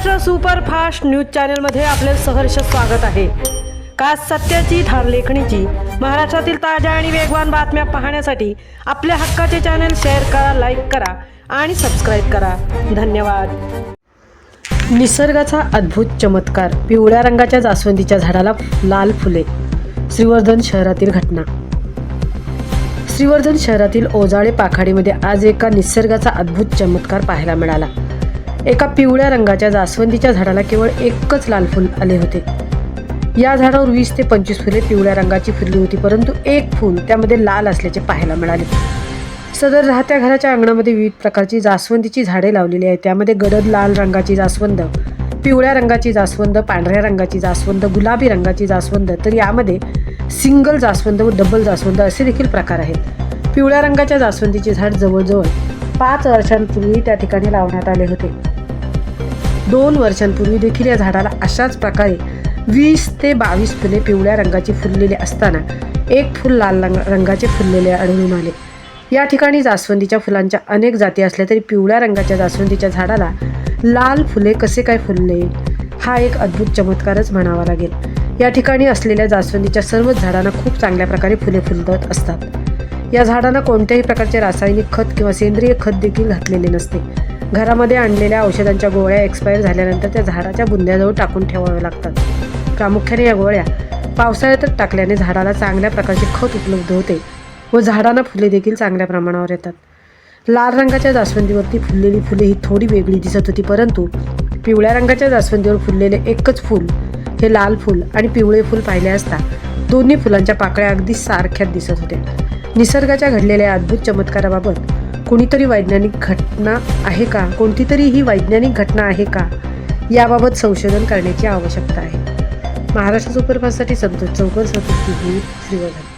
Maharashtra superfast news चॅनलमध्ये आपले सहर्ष स्वागत आहे। का सत्याची धार लेखणीची महाराष्ट्रातील ताज्या आणि वेगवान बातम्या पाहण्यासाठी आपल्या हक्काचे चॅनल शेअर करा, लाईक करा आणि सबस्क्राईब करा। धन्यवाद। निसर्गाचा अद्भुत चमत्कार, पिवळ्या रंगाच्या जास्वंदीच्या झाडाला लाल फुले। श्रीवर्धन शहरातील घटना। श्रीवर्धन शहरातील ओजाळे पाखाडीमध्ये आज एका निसर्गाचा अद्भुत चमत्कार पाहायला मिळाला। एका पिवळ्या रंगाच्या जास्वंदीच्या झाडाला केवळ एकच लाल फूल आले होते। या झाडावर 20 ते 25 फुले पिवळ्या रंगाची फुलली होती, परंतु एक फूल त्यामध्ये लाल असल्याचे पाहायला मिळाले। सदर राहत्या घराच्या अंगणामध्ये विविध प्रकारची जास्वंदीची झाडे लावलेली आहेत। त्यामध्ये गडद लाल रंगाची जास्वंद, पिवळ्या रंगाची जास्वंद, पांढऱ्या रंगाची जास्वंद, गुलाबी रंगाची जास्वंद, तर यामध्ये सिंगल जास्वंद व डबल जास्वंद असे देखील प्रकार आहेत। पिवळ्या रंगाच्या जास्वंदीचे झाड जवळजवळ 5 वर्षांपूर्वी त्या ठिकाणी लावण्यात आले होते। 2 वर्षांपूर्वी देखील या झाडाला अशाच प्रकारे 20 ते 22 फुले पिवळ्या रंगाची फुललेली असताना एक फूल लाल रंगाचे फुललेले आढळून आले। या ठिकाणी जास्वंदीच्या फुलांच्या अनेक जाती असल्या तरी पिवळ्या रंगाच्या जास्वंदीच्या झाडाला लाल फुले कसे काय फुलले, हा एक अद्भुत चमत्कारच म्हणावा लागेल। या ठिकाणी असलेल्या जास्वंदीच्या सर्वच झाडांना खूप चांगल्या प्रकारे फुले फुलत असतात। या झाडांना कोणत्याही प्रकारचे रासायनिक खत किंवा सेंद्रिय खत देखील घातलेले नसते। घरामध्ये आणलेल्या औषधांच्या गोळ्या एक्सपायर झाल्यानंतर त्या झाडाच्या बुंद्याजवळ टाकून ठेवाव्या लागतात। प्रामुख्याने या गोळ्या पावसाळ्यातच टाकल्याने झाडाला चांगल्या प्रकारचे खत उपलब्ध होते व झाडांना फुले देखील चांगल्या प्रमाणावर येतात। लाल रंगाच्या जास्वंदीवरती फुललेली फुले ही थोडी वेगळी दिसत होती, परंतु पिवळ्या रंगाच्या जास्वंदीवर फुललेले एकच फूल हे लाल फूल आणि पिवळे फूल पाहिले असता दोन्ही फुलांच्या पाकळ्या अगदी सारख्याच दिसत होत्या। निसर्गाच्या घडलेल्या अद्भुत चमत्काराबाबत कोणतीतरी वैज्ञानिक घटना आहे का याबाबत संशोधन करण्याची आवश्यकता आहे। महाराष्ट्र सुपरफास्टसाठी संतोष चौकर, श्रीवर्धन।